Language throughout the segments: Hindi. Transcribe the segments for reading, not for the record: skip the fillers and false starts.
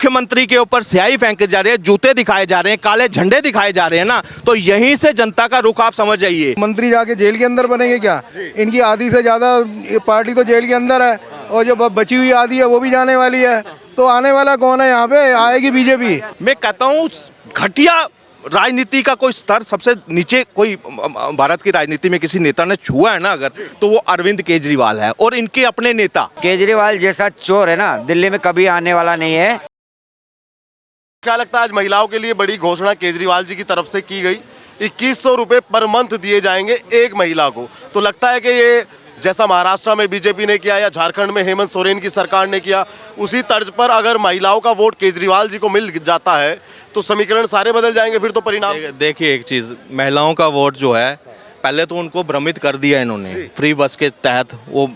मुख्यमंत्री के ऊपर स्याही फेंके जा रही है, जूते दिखाए जा रहे हैं, काले झंडे दिखाए जा रहे हैं ना, तो यहीं से जनता का रुख आप समझ जाइए। मंत्री जाके जेल के अंदर बनेंगे क्या? इनकी आधी से ज्यादा पार्टी तो जेल के अंदर है और जो बची हुई आधी है वो भी जाने वाली है। तो आने वाला कौन है यहाँ पे? आएगी बीजेपी। मैं कहता हूँ घटिया राजनीति का कोई स्तर सबसे नीचे कोई भारत की राजनीति में किसी नेता ने छुआ है ना अगर, तो वो अरविंद केजरीवाल है और इनके अपने नेता। केजरीवाल जैसा चोर है ना, दिल्ली में कभी आने वाला नहीं है। क्या लगता है आज महिलाओं के लिए बड़ी घोषणा केजरीवाल जी की तरफ से की गई, 2100 रुपए पर मंथ दिए जाएंगे एक महिला को, तो लगता है कि ये जैसा महाराष्ट्र में बीजेपी ने किया या झारखंड में हेमंत सोरेन की सरकार ने किया, उसी तर्ज पर अगर महिलाओं का वोट केजरीवाल जी को मिल जाता है तो समीकरण सारे बदल जाएंगे, फिर तो परिणाम। देखिए एक चीज, महिलाओं का वोट जो है पहले तो उनको भ्रमित कर दिया इन्होंने, फ्री बस के तहत वो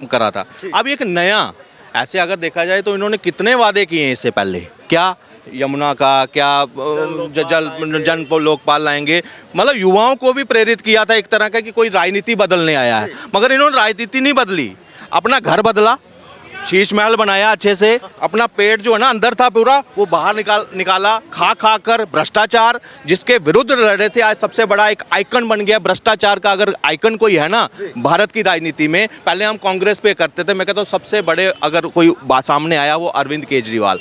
करा था। अब एक नया ऐसे अगर देखा जाए तो इन्होंने कितने वादे किए हैं इससे पहले, क्या यमुना का, क्या जन लोकपाल लाएंगे, मतलब युवाओं को भी प्रेरित किया था एक तरह का कि कोई राजनीति बदलने आया है, मगर इन्होंने राजनीति नहीं बदली, अपना घर बदला, शीश महल बनाया अच्छे से, अपना पेट जो है ना अंदर था पूरा वो बाहर निकाला, खा कर भ्रष्टाचार जिसके विरुद्ध लड़े थे, आज सबसे बड़ा एक आइकन बन गया भ्रष्टाचार का। अगर आइकन कोई है ना भारत की राजनीति में, पहले हम कांग्रेस पे करते थे, मैं कहता हूँ सबसे बड़े अगर कोई बात सामने आया वो अरविंद केजरीवाल।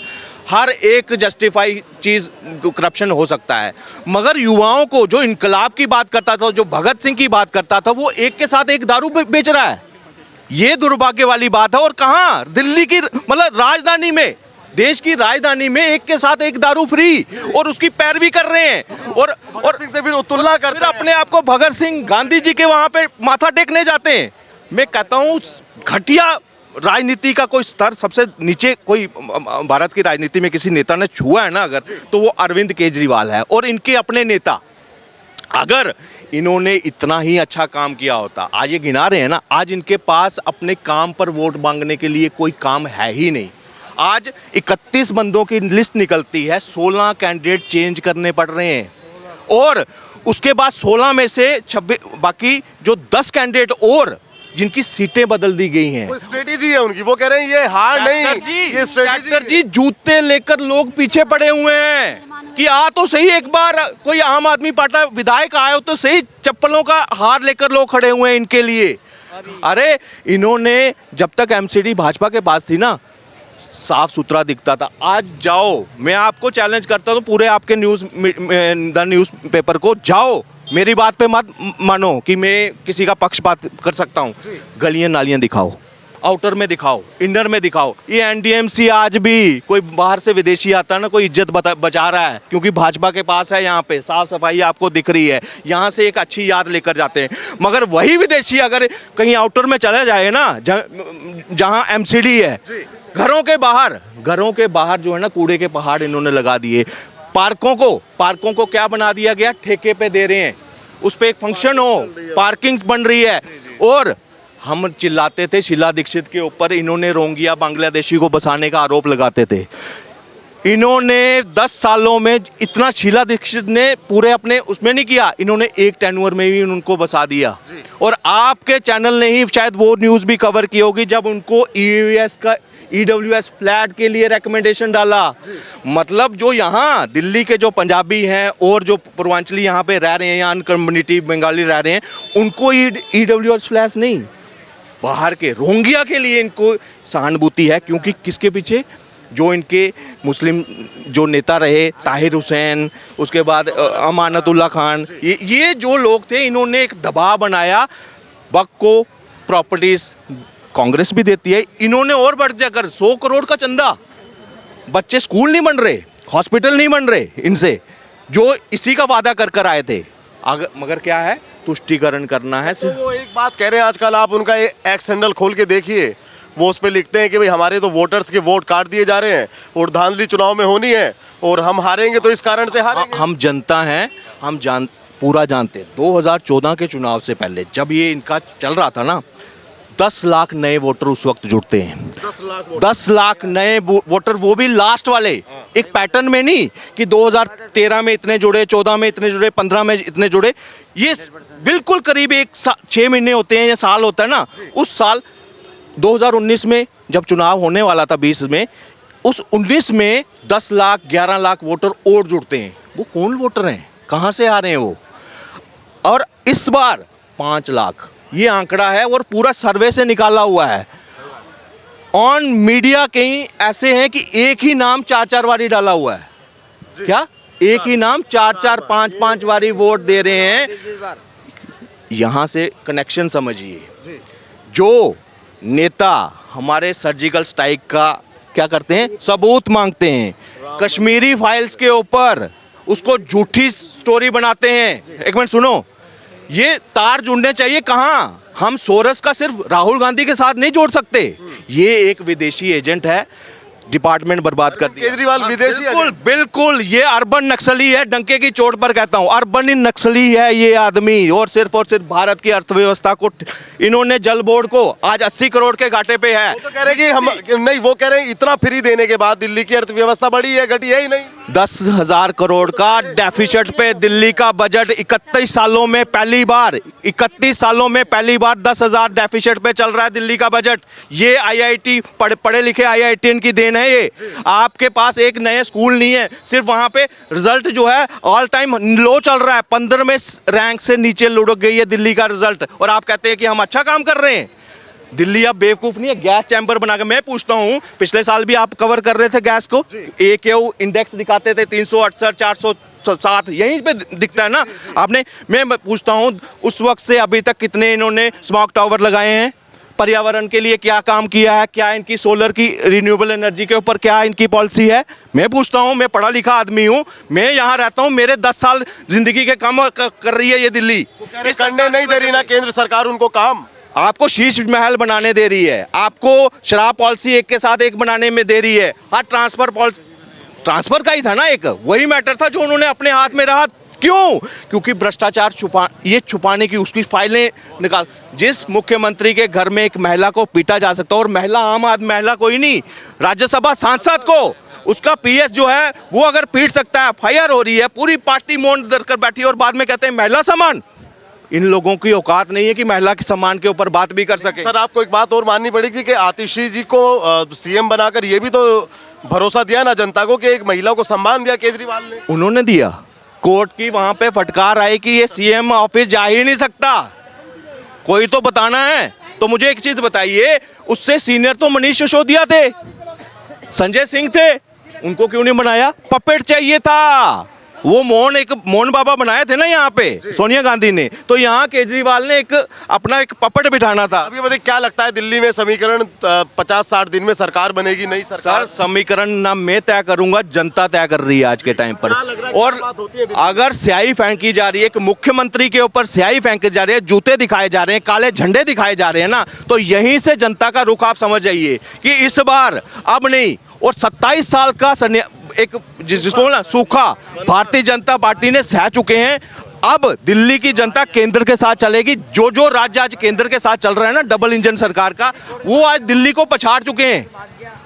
हर एक जस्टिफाई चीज करप्शन हो सकता है, मगर युवाओं को जो इनकलाब की बात करता था, जो भगत सिंह की बात करता था, वो एक के साथ एक दारू बेच रहा है। ये दुर्भाग्य वाली बात है। और कहां? दिल्ली की मतलब राजधानी में, देश की राजधानी में एक के साथ एक दारू फ्री, और उसकी पैरवी कर रहे हैं और से फिर तुलना करते अपने आप को भगत सिंह, गांधी जी के वहां पे माथा टेकने जाते हैं। मैं कहता हूं घटिया राजनीति का कोई स्तर सबसे नीचे कोई भारत की राजनीति में किसी नेता ने छुआ है ना अगर, तो वो अरविंद केजरीवाल है और इनके अपने नेता। अगर इन्होंने इतना ही अच्छा काम किया होता, आज ये गिना रहे हैं ना, आज इनके पास अपने काम पर वोट मांगने के लिए कोई काम है ही नहीं। आज 31 बंदों की लिस्ट निकलती है, 16 कैंडिडेट चेंज करने पड़ रहे हैं और उसके बाद 16 में से 26 बाकी जो 10 कैंडिडेट और जिनकी सीटें बदल दी गई हैं। स्ट्रेटेजी है उनकी, वो कह रहे हैं ये हार नहीं, ये स्ट्रेटेजी जी। जूते लेकर लोग पीछे पड़े हुए हैं कि आ तो सही, एक बार कोई आम आदमी पार्टी विधायक आए हो तो सही, चप्पलों का हार लेकर लोग खड़े हुए हैं इनके लिए। अरे इन्होंने जब तक एमसीडी भाजपा के पास थी ना, साफ सुथरा दिखता था। आज जाओ, मैं आपको चैलेंज करता हूं पूरे आपके न्यूज़ पेपर को, जाओ मेरी बात पे मत मानो कि मैं किसी का पक्षपात कर सकता हूं, गलियां नालियां दिखाओ, आउटर में दिखाओ, इनर में दिखाओ। ये एनडीएमसी आज भी कोई बाहर से विदेशी आता है ना, कोई इज्जत बचा रहा है क्योंकि भाजपा के पास है, यहाँ पे साफ सफाई आपको दिख रही है, यहाँ से एक अच्छी याद लेकर जाते हैं। मगर वही विदेशी अगर कहीं आउटर में चला जाए ना, जहाँ एमसीडी है, घरों के बाहर जो है ना कूड़े के पहाड़ इन्होंने लगा दिए। पार्कों को क्या बना दिया गया, ठेके पे दे रहे हैं, उस पे एक फंक्शन हो, पार्किंग बन रही है। और हम चिल्लाते थे शीला दीक्षित के ऊपर, इन्होंने रोंगिया बांग्लादेशी को बसाने का आरोप लगाते थे। इन्होंने 10 सालों में इतना शीला दीक्षित ने पूरे अपने उसमें नहीं किया, इन्होंने एक टेन्योर में भी उनको बसा दिया। और आपके चैनल ने ही शायद वो न्यूज़ भी कवर की होगी जब उनको ईडब्ल्यूएस फ्लैट के लिए रिकमेंडेशन डाला। मतलब जो यहाँ दिल्ली के जो पंजाबी हैं और जो पूर्वांचली यहाँ पे रह रहे हैं, यहाँ कम्युनिटी बंगाली रह रहे हैं, उनको ईडब्ल्यूएस फ्लैट नहीं, बाहर के रोहिंग्या के लिए इनको सहानुभूति है। क्योंकि किसके पीछे? जो इनके मुस्लिम जो नेता रहे, ताहिर हुसैन, उसके बाद अमानतुल्लाह खान, ये जो लोग थे, इन्होंने एक दबाव बनाया। वक्फ को प्रॉपर्टीज कांग्रेस भी देती है, इन्होंने और बढ़ जाकर 100 करोड़ का चंदा, बच्चे स्कूल नहीं बन रहे, हॉस्पिटल नहीं बन रहे इनसे, जो इसी का वादा कर आए थे। मगर क्या है, तुष्टीकरण करना है। तो वो एक बात कह रहे हैं आजकल, आप उनका एक्स हैंडल खोल के देखिए, वो उस पर लिखते हैं कि भाई हमारे तो वोटर्स के वोट काट दिए जा रहे हैं और धांधली चुनाव में होनी है और हम हारेंगे तो इस कारण से हारेंगे। हम जनता हैं, हम पूरा जानते हैं। 2014 के चुनाव से पहले जब ये इनका चल रहा था ना, 10 लाख नए वोटर उस वक्त जुड़ते हैं। 10 लाख नए वोटर, वो भी लास्ट वाले, एक पैटर्न में नहीं कि 2013 में इतने जुड़े, 14 में इतने जुड़े, 15 में इतने जुड़े। ये बिल्कुल करीब 6 महीने होते हैं या साल होता है ना, उस साल 2019 में जब चुनाव होने वाला था 20 में, उस 19 में 10 लाख 11 लाख वोटर और जुड़ते हैं। वो कौन वोटर हैं, कहाँ से आ रहे हैं वो? और इस बार 5 लाख ये आंकड़ा है और पूरा सर्वे से निकाला हुआ है। ऑन मीडिया कहीं ऐसे हैं कि एक ही नाम 4-4 बारी डाला हुआ है। क्या एक ही नाम 4-4 5-5 बारी वोट दे रहे हैं? यहां से कनेक्शन समझिए। जो नेता हमारे सर्जिकल स्ट्राइक का क्या करते हैं, सबूत मांगते हैं कश्मीरी फाइल्स के ऊपर, उसको झूठी स्टोरी बनाते हैं। एक मिनट सुनो, ये तार जुड़ने चाहिए कहाँ? हम सोरस का सिर्फ राहुल गांधी के साथ नहीं जोड़ सकते। ये एक विदेशी एजेंट है, डिपार्टमेंट बर्बाद कर दिया। केजरीवाल विदेशी बिल्कुल बिल्कुल, ये अर्बन नक्सली है, डंके की चोट पर कहता हूं, अर्बन नक्सली है ये आदमी। और सिर्फ भारत की अर्थव्यवस्था को, इन्होंने जल बोर्ड को आज 80 करोड़ के घाटे पे है। वो तो कह रहे कि हम नहीं, वो कह रहे हैं इतना फ्री देने के बाद दिल्ली की अर्थव्यवस्था बढ़ी है, घटी है ही नहीं। 10,000 करोड़ का डेफिसिट पे दिल्ली का बजट 31 सालों में पहली बार 10,000 डेफिसिट पे चल रहा है दिल्ली का बजट। ये आईआईटी पढ़े लिखे आईआईटीएन की देन है ये। आपके पास एक नए स्कूल नहीं है, सिर्फ वहां पे रिजल्ट जो है ऑल टाइम लो चल रहा है, 15वें रैंक से नीचे लुढ़क गई है दिल्ली का रिजल्ट। और आप कहते हैं कि हम अच्छा काम कर रहे हैं। दिल्ली अब बेवकूफ नहीं है, गैस चैम्बर बना के। मैं पूछता हूं, पिछले साल भी आप कवर कर रहे थे गैस को, AQI इंडेक्स दिखाते थे 368 407, यहीं पे दिखता है ना आपने। मैं पूछता हूं उस वक्त से अभी तक कितने इन्होंने स्मॉग टावर लगाए हैं, पर्यावरण के लिए क्या काम किया है, क्या इनकी सोलर की रिन्यूएबल एनर्जी के ऊपर क्या इनकी पॉलिसी है? मैं पूछता हूं, मैं पढ़ा लिखा आदमी हूं, मैं यहां रहता हूं, मेरे 10 साल जिंदगी के काम कर रही है ये दिल्ली। करने नहीं दे रही ना केंद्र सरकार उनको काम। आपको शीश महल बनाने दे रही है, आपको शराब पॉलिसी एक के साथ एक बनाने में दे रही है। हर ट्रांसफर का ही था ना, एक वही मैटर था जो उन्होंने अपने हाथ में रहा। क्यों? क्योंकि भ्रष्टाचार छुपाने की उसकी फाइलें निकाल। जिस मुख्यमंत्री के घर में एक महिला को पीटा जा सकता है, और महिला आम आदमी महिला कोई नहीं, राज्यसभा सांसद को उसका PS जो है वो अगर पीट सकता है, FIR हो रही है, पूरी पार्टी मौन धरकर बैठी है और बाद में कहते हैं महिला सम्मान। इन लोगों की औकात नहीं है कि महिला के सम्मान के ऊपर बात भी कर सके। सर आपको एक बात और माननी पड़ेगी कि आतिशी जी को CM बनाकर ये भी तो भरोसा दिया ना जनता को कि एक महिला को सम्मान दिया केजरीवाल ने। उन्होंने दिया, कोर्ट की वहां पे फटकार आई कि ये CM ऑफिस जा ही नहीं सकता, कोई तो बताना है। तो मुझे एक चीज बताइए, उससे सीनियर तो मनीष सिसोदिया थे, संजय सिंह थे, उनको क्यों नहीं बनाया? पपेट चाहिए था। वो मोहन बाबा बनाए थे ना यहाँ पे सोनिया गांधी ने, तो यहाँ केजरीवाल ने अपना एक पपेट बिठाना था। अभी बताइए क्या लगता है दिल्ली में समीकरण 50-60 दिन में सरकार बनेगी, नई सरकार? सर समीकरण ना मैं तय करूंगा, जनता तय कर रही है आज के टाइम पर। और अगर स्याही फेंकी जा रही है कि मुख्यमंत्री के ऊपर स्याही फेंकी जा रही है, जूते दिखाए जा रहे हैं, काले झंडे दिखाए जा रहे हैं ना, तो यहीं से जनता का रुख आप समझ जाइए कि इस बार अब नहीं। और 27 साल का एक जिसको बोला सूखा भारतीय जनता पार्टी ने सह चुके हैं। अब दिल्ली की जनता केंद्र के साथ चलेगी। जो राज्य आज केंद्र के साथ चल रहा है ना, डबल इंजन सरकार का, वो आज दिल्ली को पछाड़ चुके हैं।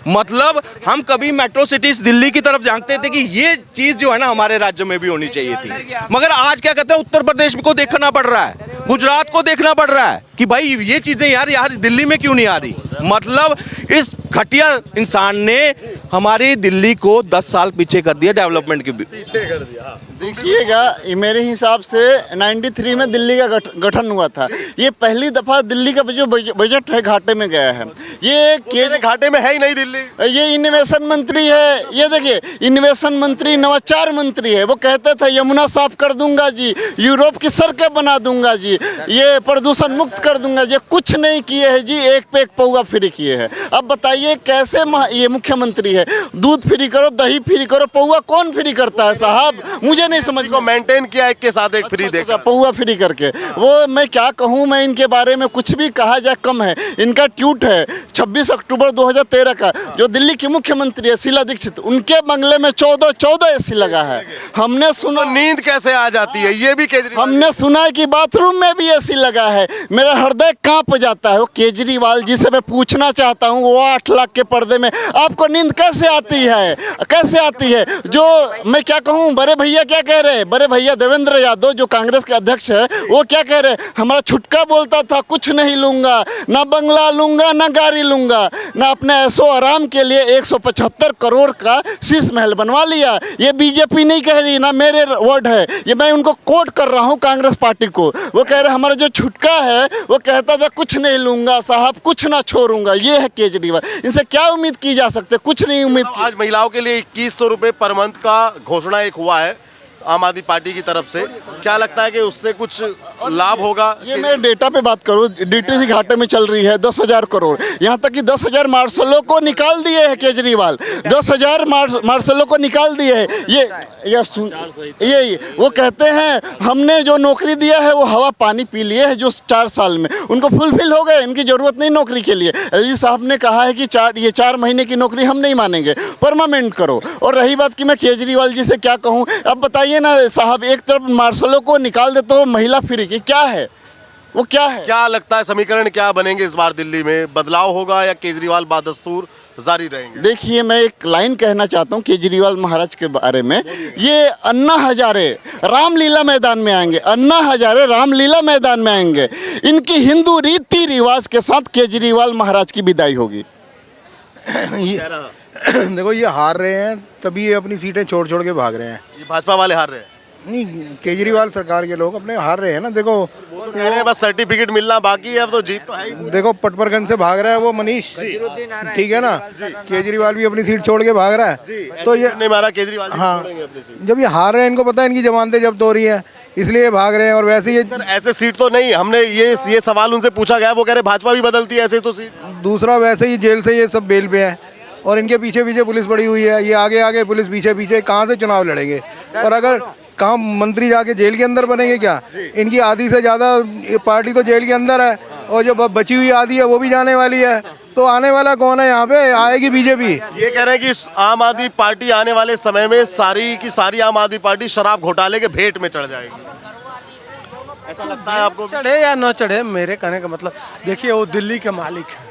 मतलब हम कभी मेट्रो सिटीज दिल्ली की तरफ जानते थे कि ये चीज जो है ना हमारे राज्य में भी होनी चाहिए थी, मगर आज क्या कहते हैं, उत्तर प्रदेश को देखना पड़ रहा है, गुजरात को देखना पड़ रहा है कि भाई ये चीजें यार दिल्ली में क्यों नहीं आ रही। मतलब इस घटिया इंसान ने हमारी दिल्ली को 10 साल पीछे कर दिया, डेवलपमेंट के पीछे कर दिया। देखिएगा, मेरे हिसाब से 93 में दिल्ली का गठन हुआ था। ये पहली दफा दिल्ली का जो बजट है घाटे में गया है। ये घाटे में है ही नहीं दिल्ली। ये इन्वेस्टन मंत्री है, ये देखिए इन्वेस्टन मंत्री नवाचार मंत्री है। वो कहते थे यमुना साफ कर दूंगा जी, यूरोप की सड़कें बना दूंगा जी, ये प्रदूषण मुक्त कर दूंगा जी। कुछ नहीं किए है जी, एक पे एक पौवा फ्री किए हैं। अब बताइए कैसे ये मुख्यमंत्री है? दूध फ्री करो, दही फ्री करो, पौवा कौन फ्री करता है साहब? मुझे नहीं समझ को मेंटेन किया एक के साथ एक फ्री देखा, पौवा फ्री करके। वो मैं क्या कहूँ, मैं इनके बारे में कुछ भी कहा जाए कम है। इनका ट्वीट है 26 अक्टूबर 2013 का, जो दिल्ली की मुख्यमंत्री है शीला दीक्षित, उनके बंगले में 14 AC लगा है। हमने सुना, नींद कैसे आ जाती है ये भी केजरीवाल। हमने सुना है कि बाथरूम में भी AC लगा है। मेरा हृदय कांप जाता है। वो केजरीवाल जी से मैं पूछना चाहता हूँ, वो 8 लाख के पर्दे में, आपको नींद कैसे आती है, कैसे आती है? जो मैं क्या कहूँ, बड़े भैया क्या कह रहे हैं, बड़े भैया देवेंद्र यादव जो कांग्रेस के अध्यक्ष है, वो क्या कह रहे हैं? हमारा छुटका बोलता था कुछ नहीं लूंगा, ना बंगला लूंगा, ना गाड़ी लूंगा, ना अपने ऐसो आराम के लिए 175 करोड़ का शीश महल बनवा लिया। ये बीजेपी नहीं कह रही, ना मेरे वर्ड है, ये मैं उनको कोट कर रहा हूँ कांग्रेस पार्टी को। वो कह रहे हमारा जो छुटका है वो कहता था कुछ नहीं लूंगा साहब, कुछ ना छोड़ूंगा। ये है केजरीवाल, इनसे क्या उम्मीद की जा सकती है? कुछ नहीं उम्मीद की। आज महिलाओं के लिए 2100 रुपए पर मंथ का घोषणा एक हुआ है आम आदमी पार्टी की तरफ से, क्या लगता है कि उससे कुछ लाभ होगा? ये मैं डेटा पे बात करूँ, डीटीसी घाटे में चल रही है 10,000 करोड़, यहाँ तक कि 10,000 मार्शलों को निकाल दिए हैं केजरीवाल, 10,000 मार्शलों को निकाल दिए हैं। ये वो कहते हैं हमने जो नौकरी दिया है वो हवा पानी पी लिए है, जो 4 साल में उनको फुलफिल हो गए, इनकी ज़रूरत नहीं नौकरी के लिए। अली साहब ने कहा है कि 4 महीने की नौकरी हम नहीं मानेंगे, परमानेंट करो। और रही बात कि मैं केजरीवाल जी से क्या कहूँ, अब बताइए ना साहब, एक तरफ मार्शलों को निकाल देते हो, महिला फ्री की क्या है, वो क्या है? क्या लगता है समीकरण क्या बनेंगे इस बार दिल्ली में? बदलाव होगा या केजरीवाल बादस्तूर जारी रहेंगे? देखिए, मैं एक लाइन कहना चाहता हूँ केजरीवाल महाराज के बारे में। ये अन्ना हजारे रामलीला मैदान में आएंगे, अन्ना हजारे रामलीला मैदान में आएंगे। इनकी हिंदू रीति रिवाज के साथ केजरीवाल महाराज की विदाई होगी। देखो, ये हार रहे हैं तभी ये अपनी सीटें छोड़ छोड़ के भाग रहे हैं। ये भाजपा वाले हार रहे हैं? नहीं, केजरीवाल सरकार के लोग अपने हार रहे हैं ना। देखो, वो तो कह रहे हैं बस सर्टिफिकेट मिलना बाकी है, अब तो जीत तो है ही। देखो पटपरगंज से भाग रहा है वो मनीष, ठीक है ना। केजरीवाल भी अपनी सीट छोड़ के भाग रहा है, तो ये नहीं मारा केजरीवाल जी हाँ, छोड़ेंगे अपनी सीट। जब ये हार रहे हैं, इनको पता है इनकी जमानतें जब्त हो रही है, इसलिए ये भाग रहे हैं। और वैसे ये सर ऐसे सीट तो नहीं, हमने ये सवाल उनसे पूछा गया, वो कह रहे भाजपा भी बदलती है ऐसे तो सीट। दूसरा, वैसे ही जेल से ये सब बेल पे है और इनके पीछे पीछे पुलिस पड़ी हुई है, ये आगे आगे पुलिस पीछे पीछे, कहाँ से चुनाव लड़ेंगे? और अगर कहाँ मंत्री जाके जेल के अंदर बनेंगे क्या? इनकी आधी से ज़्यादा पार्टी तो जेल के अंदर है, और जो बची हुई आधी है वो भी जाने वाली है। तो आने वाला कौन है यहाँ पे? आएगी बीजेपी। ये कह रहे हैं कि आम आदमी पार्टी आने वाले समय में सारी की सारी आम आदमी पार्टी शराब घोटाले के भेंट में चढ़ जाएगी, ऐसा लगता है आपको? चढ़े या न चढ़े, मेरे कहने का मतलब, देखिए वो दिल्ली के मालिक है,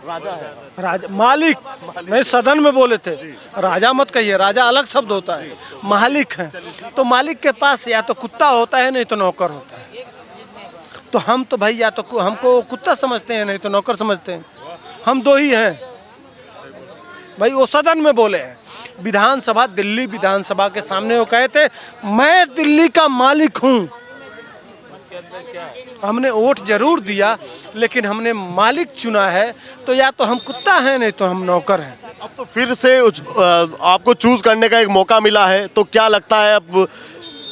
राजा है, राजा मालिक नहीं, सदन में बोले थे राजा मत कहिए, राजा अलग शब्द होता है, मालिक है। तो मालिक के पास या तो कुत्ता होता है नहीं तो नौकर होता है। तो हम तो भाई या तो हमको कुत्ता समझते हैं नहीं तो नौकर समझते हैं, हम दो ही हैं भाई। वो सदन में बोले हैं, विधानसभा, दिल्ली विधानसभा के सामने वो कहे थे मैं दिल्ली का मालिक हूँ। हमने वोट जरूर दिया लेकिन हमने मालिक चुना है, तो या तो हम कुत्ता हैं नहीं तो हम नौकर हैं। अब तो फिर से आपको चूज करने का एक मौका मिला है, तो क्या लगता है अब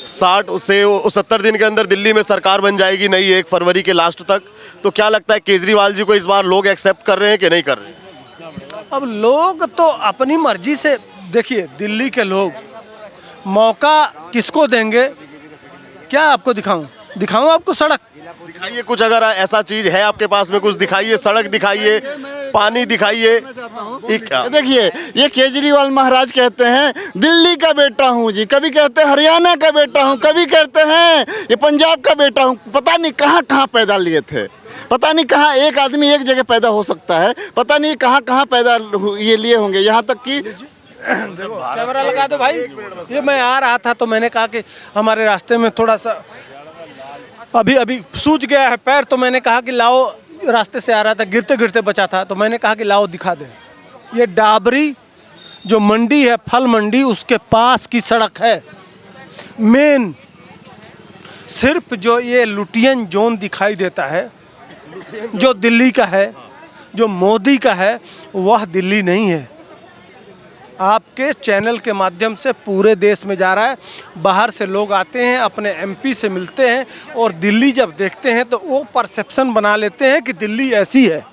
60 से 70 दिन के अंदर दिल्ली में सरकार बन जाएगी नई, 1 फरवरी के लास्ट तक, तो क्या लगता है केजरीवाल जी को इस बार लोग एक्सेप्ट कर रहे हैं कि नहीं कर रहे हैं? अब लोग तो अपनी मर्जी से, देखिए दिल्ली के लोग मौका किसको देंगे? क्या आपको दिखाऊं आपको सड़क दिखाइए कुछ, अगर ऐसा चीज है आपके पास में कुछ दिखाइए, सड़क दिखाइए, पानी दिखाइए। देखिए, ये केजरीवाल महाराज कहते हैं दिल्ली का बेटा हूँ जी, कभी कहते हैं हरियाणा का बेटा हूँ, कभी कहते हैं ये पंजाब का बेटा हूँ। पता नहीं कहाँ कहाँ पैदा लिए थे, पता नहीं कहाँ एक आदमी एक जगह पैदा हो सकता है, पता नहीं कहाँ कहाँ पैदा ये लिए होंगे। यहाँ तक कि कैमरा लगा दो भाई। ये मैं आ रहा था तो मैंने कहा कि हमारे रास्ते में थोड़ा सा अभी सूज गया है पैर, तो मैंने कहा कि लाओ, रास्ते से आ रहा था गिरते गिरते बचा था, तो मैंने कहा कि लाओ दिखा दे। ये डाबरी जो मंडी है, फल मंडी, उसके पास की सड़क है मेन। सिर्फ जो ये लुटियन जोन दिखाई देता है जो दिल्ली का है, जो मोदी का है, वह दिल्ली नहीं है। आपके चैनल के माध्यम से पूरे देश में जा रहा है। बाहर से लोग आते हैं, अपने एमपी से मिलते हैं, और दिल्ली जब देखते हैं तो वो परसेप्शन बना लेते हैं कि दिल्ली ऐसी है।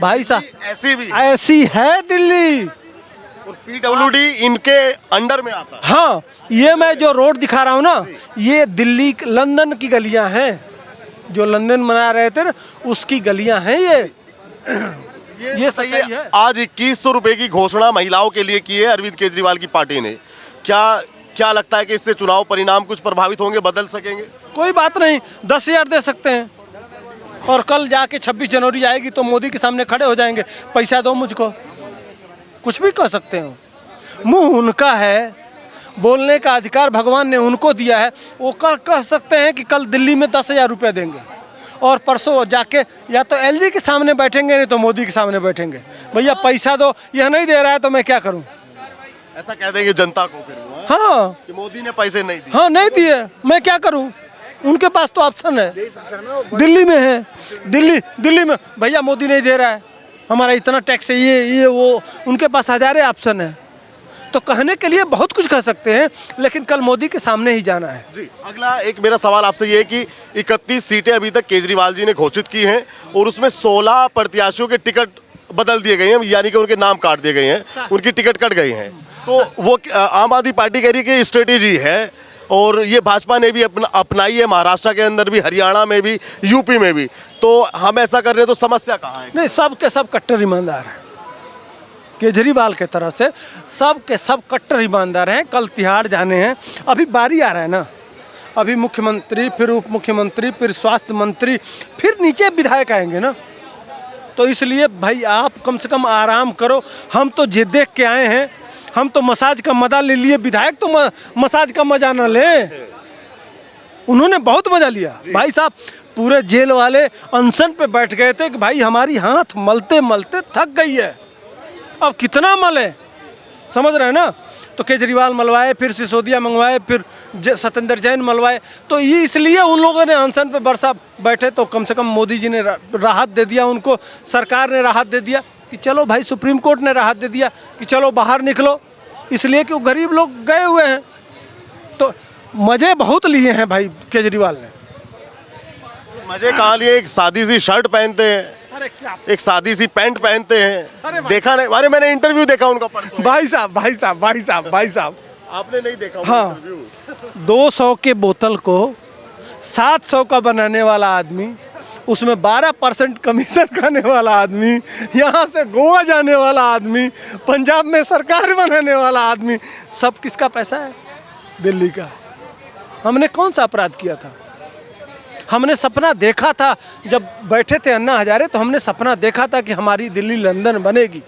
भाई साहब, ऐसी भी ऐसी है दिल्ली, और पीडब्ल्यूडी इनके अंडर में आता है। हाँ, ये मैं जो रोड दिखा रहा हूँ ना, ये दिल्ली लंदन की गलियाँ हैं, जो लंदन बना रहे थे ना, उसकी गलियाँ हैं ये सही है। आज 2100 रुपए की घोषणा महिलाओं के लिए की है अरविंद केजरीवाल की पार्टी ने। क्या लगता है कि इससे चुनाव परिणाम कुछ प्रभावित होंगे, बदल सकेंगे? कोई बात नहीं, 10,000 दे सकते हैं। और कल जाके 26 जनवरी आएगी तो मोदी के सामने खड़े हो जाएंगे, पैसा दो मुझको, कुछ भी कह सकते हो। मुंह उनका है, बोलने का अधिकार भगवान ने उनको दिया है। वो कह सकते हैं कि कल दिल्ली में 10,000 रुपया देंगे और परसों जाके या तो एलजी के सामने बैठेंगे नहीं तो मोदी के सामने बैठेंगे, भैया पैसा दो, यह नहीं दे रहा है तो मैं क्या करूं। ऐसा कह देंगे जनता को फिर वो, हाँ कि मोदी ने पैसे नहीं दिए। हाँ नहीं दिए, मैं क्या करूं। उनके पास तो ऑप्शन है, दिल्ली में है, दिल्ली में भैया मोदी नहीं दे रहा है, हमारा इतना टैक्स है, ये वो, उनके पास हजारे ऑप्शन है। तो कहने के लिए बहुत कुछ कह सकते हैं, लेकिन कल मोदी के सामने ही जाना है। जी, अगला एक मेरा सवाल आपसे ये है कि 31 सीटें अभी तक केजरीवाल जी ने घोषित की हैं और उसमें 16 प्रत्याशियों के टिकट बदल दिए गए हैं, यानी कि उनके नाम काट दिए गए हैं, उनकी टिकट कट गई हैं। तो वो आम आदमी पार्टी कह रही है कि स्ट्रेटेजी है और ये भाजपा ने भी अपनाई है, महाराष्ट्र के अंदर भी, हरियाणा में भी, यूपी में भी। तो हम ऐसा कर रहे हैं तो समस्या कहाँ है? नहीं, सब के सब कट्टर ईमानदार हैं, केजरीवाल के तरह से सब के सब कट्टर ईमानदार हैं। कल तिहाड़ जाने हैं, अभी बारी आ रहा है ना, अभी मुख्यमंत्री, फिर उप मुख्यमंत्री, फिर स्वास्थ्य मंत्री, फिर नीचे विधायक आएंगे ना। तो इसलिए भाई आप कम से कम आराम करो। हम तो जे देख के आए हैं, हम तो मसाज का मजा ले लिए, विधायक तो मसाज का मजा न ले, उन्होंने बहुत मजा लिया। भाई साहब पूरे जेल वाले अनशन पे बैठ गए थे कि भाई हमारी हाथ मलते मलते थक गई है, अब कितना मले, समझ रहे हैं ना। तो केजरीवाल मलवाए, फिर सिसोदिया मंगवाए, फिर सत्येंद्र जैन मलवाए। तो ये इसलिए उन लोगों ने अनशन पे बरसा बैठे, तो कम से कम मोदी जी ने राहत दे दिया उनको, सरकार ने राहत दे दिया कि चलो भाई, सुप्रीम कोर्ट ने राहत दे दिया कि चलो बाहर निकलो, इसलिए कि वो गरीब लोग गए हुए हैं। तो मज़े बहुत लिए हैं भाई केजरीवाल ने। मजे कहाँ लिए? एक सादी सी शर्ट पहनते हैं, अरे क्या एक सादी सी पैंट पहनते हैं, अरे देखा नहीं? अरे मैंने इंटरव्यू देखा उनका परसों। भाई साहब आपने नहीं देखा? हाँ, 200 के बोतल को 700 का बनाने वाला आदमी, उसमें 12% कमीशन खाने वाला आदमी, यहाँ से गोवा जाने वाला आदमी, पंजाब में सरकार बनाने वाला आदमी, सब किसका पैसा है? दिल्ली का। हमने कौन सा अपराध किया था? हमने सपना देखा था जब बैठे थे अन्ना हजारे, तो हमने सपना देखा था कि हमारी दिल्ली लंदन बनेगी।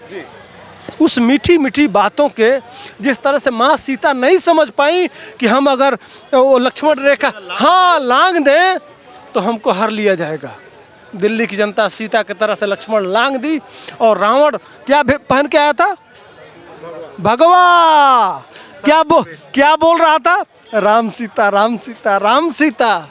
उस मीठी मीठी बातों के, जिस तरह से माँ सीता नहीं समझ पाई कि हम अगर वो लक्ष्मण रेखा हाँ लांग दें तो हमको हर लिया जाएगा। दिल्ली की जनता सीता की तरह से लक्ष्मण लांग दी, और रावण क्या पहन के आया था? भगवा। क्या बोल रहा था? राम सीता राम सीता राम सीता।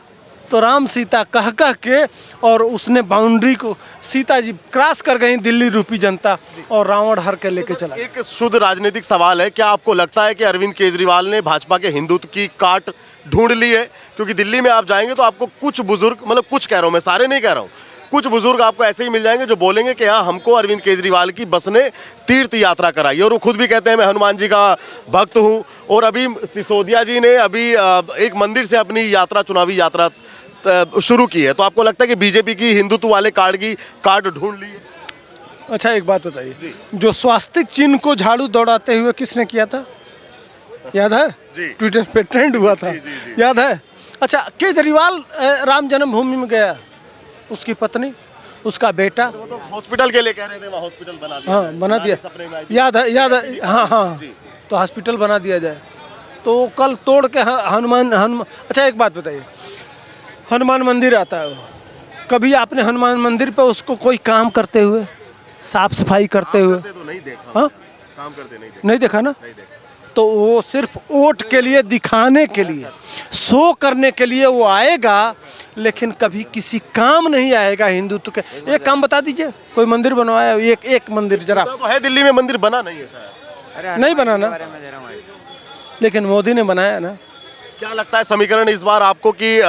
तो राम सीता कह के, और उसने बाउंड्री को सीता जी क्रॉस कर गई, दिल्ली रूपी जनता, और रावण हर के लेके चला। एक शुद्ध राजनीतिक सवाल है, क्या आपको लगता है कि अरविंद केजरीवाल ने भाजपा के हिंदुत्व की काट ढूंढ ली है? क्योंकि दिल्ली में आप जाएंगे तो आपको कुछ बुजुर्ग, मतलब कुछ कह रहा हूँ मैं, सारे नहीं कह रहा हूँ, कुछ बुजुर्ग आपको ऐसे ही मिल जाएंगे जो बोलेंगे कि हाँ, हमको अरविंद केजरीवाल की बस ने तीर्थ यात्रा कराई, और वो खुद भी कहते हैं मैं हनुमान जी का भक्त हूँ। और अभी सिसोदिया जी ने अभी एक मंदिर से अपनी यात्रा, चुनावी यात्रा शुरू की है। तो आपको लगता है कि बीजेपी की हिंदुत्व वाले कार्ड ढूंढ ली है? अच्छा एक बात बताइए, जो स्वास्तिक चिन्ह को झाड़ू दौड़ाते हुए किसने किया था, याद है? ट्विटर पे ट्रेंड हुआ था, याद है? अच्छा, केजरीवाल राम जन्मभूमि में गया, उसकी पत्नी, उसका बेटा, तो हॉस्पिटल के लिए कह रहे थे, वहाँ हॉस्पिटल बना दिया। हाँ बना दिया, याद है? हाँ। तो हॉस्पिटल बना दिया जाए, तो कल तोड़ के हनुमान। अच्छा एक बात बताइए, हनुमान मंदिर आता है, वो कभी आपने हनुमान मंदिर पे उसको कोई काम करते हुए, साफ सफाई करते हुए तो नहीं देखा? हाँ, काम करते नहीं देखा ना? नहीं देखा। तो वो सिर्फ वोट के लिए, दिखाने के लिए, शो करने के लिए वो आएगा, लेकिन कभी किसी काम नहीं आएगा हिंदुत्व के। एक काम बता दीजिए, कोई मंदिर बनवाया? एक मंदिर जरा तो है दिल्ली में, मंदिर बना नहीं है शायद। नहीं बना ना, लेकिन मोदी ने बनाया ना। क्या लगता है समीकरण इस बार आपको कि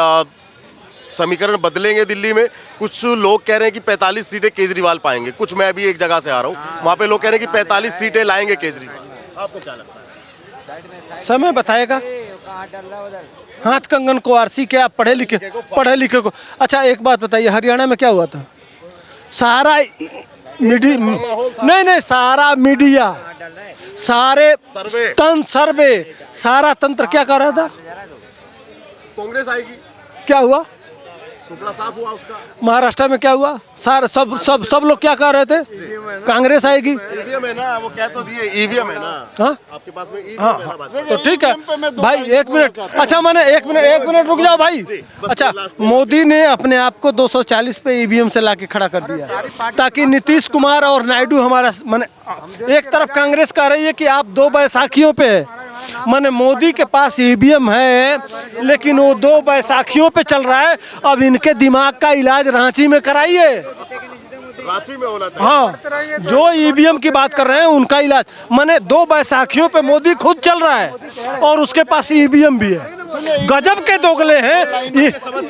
समीकरण बदलेंगे दिल्ली में? कुछ लोग कह रहे हैं कि 45 सीटें केजरीवाल पाएंगे, कुछ, मैं अभी एक जगह से आ रहा हूँ, वहाँ पे लोग कह रहे हैं कि 45 सीटें लाएंगे केजरीवाल। आपको क्या लगता है? समय बताएगा। हाथ कंगन को आरसी क्या, पढ़े लिखे को। अच्छा एक बात बताइए, हरियाणा में क्या हुआ था? सारा मीडिया, नहीं, सारा मीडिया, सारे सर्वे, सारा तंत्र क्या कर रहा था? कांग्रेस आएगी। क्या हुआ? सुपड़ा साफ हुआ उसका। महाराष्ट्र में क्या हुआ? सारे सब लोग क्या कह रहे थे? कांग्रेस आएगी। ईवीएम है ना, वो कह तो दिए ईवीएम है ना। हाँ आपके पास में ईवीएम हाँ है ना। हाँ, तो ठीक है भाई, एक मिनट। अच्छा मैंने एक मिनट रुक जाओ भाई। अच्छा, मोदी ने अपने आप को 240 पे ईवीएम से लाके खड़ा कर दिया ताकि नीतीश कुमार और नायडू हमारा माने एक तरफ कांग्रेस कह रही है कि आप 2 बैसाखियों पे, माने मोदी के पास ईवीएम है लेकिन वो 2 बैसाखियों पे चल रहा है। अब इनके दिमाग का इलाज रांची में कराइए। रांची में होना चाहिए। हाँ, जो ईवीएम की बात कर रहे हैं उनका इलाज, माने 2 बैसाखियों पे मोदी खुद चल रहा है और उसके पास ईवीएम भी है। गजब के दोगले हैं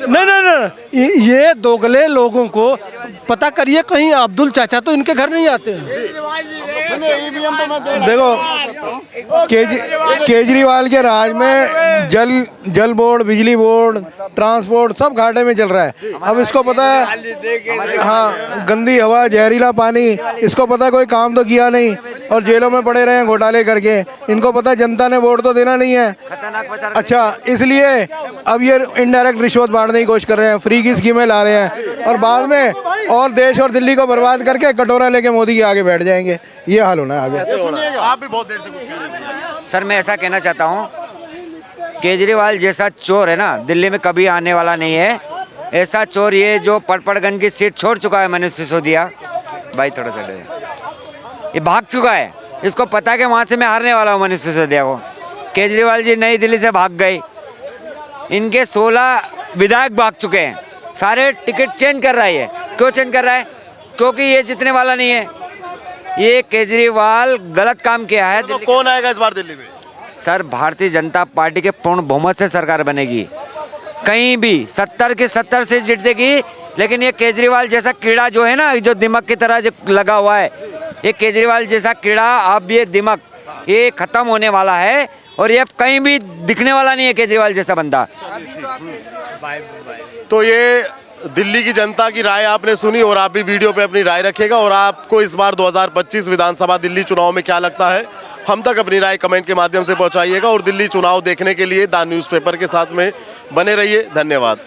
नहीं, ये दोगले लोगों को पता करिए, कहीं अब्दुल चाचा तो इनके घर नहीं आते हैं। देखो केजरीवाल के राज में जल बोर्ड, बिजली बोर्ड, ट्रांसपोर्ट सब घाटे में चल रहा है। अब इसको पता है, हाँ, गंदी हवा, जहरीला पानी, इसको पता है कोई काम तो किया नहीं और जेलों में पड़े रहे हैं घोटाले करके। इनको पता है जनता ने वोट तो देना नहीं है। अच्छा, इसलिए अब ये इनडायरेक्ट रिश्वत बांटने की कोशिश कर रहे हैं, फ्री की स्कीमें ला रहे हैं और बाद में और देश और दिल्ली को बर्बाद करके कटोरा लेके मोदी के आगे बैठ जाएंगे। ये हाल होना है आगे। आप भी बहुत देर से कुछ कह रहे थे। सर मैं ऐसा कहना चाहता हूँ, केजरीवाल जैसा चोर है ना दिल्ली में कभी आने वाला नहीं है। ऐसा चोर ये जो पटपड़गंज की सीट छोड़ चुका है मनीष सिसोदिया भाई, थोड़ा सा ये भाग चुका है। इसको पता है कि वहाँ से मैं हारने वाला हूँ मनीष सिसोदिया को। केजरीवाल जी नई दिल्ली से भाग गए, इनके 16 विधायक भाग चुके हैं, सारे टिकट चेंज कर रहा है। ये क्यों चेंज कर रहा है? क्योंकि ये जीतने वाला नहीं है। ये केजरीवाल गलत काम किया है। तो कौन आएगा इस बार दिल्ली में? सर भारतीय जनता पार्टी के पूर्ण बहुमत से सरकार बनेगी। कहीं भी 70 के 70 सीट जीतेगी, लेकिन ये केजरीवाल जैसा कीड़ा जो है ना, जो दिमाग की तरह जो लगा हुआ है, ये केजरीवाल जैसा कीड़ा, अब ये दिमाग ये खत्म होने वाला है और ये अब कहीं भी दिखने वाला नहीं है केजरीवाल जैसा बंदा। तो ये दिल्ली की जनता की राय आपने सुनी और आप भी वीडियो पे अपनी राय रखिएगा। और आपको इस बार 2025 विधानसभा दिल्ली चुनाव में क्या लगता है, हम तक अपनी राय कमेंट के माध्यम से पहुंचाइएगा। और दिल्ली चुनाव देखने के लिए द न्यूज़पेपर के साथ में बने रहिए। धन्यवाद।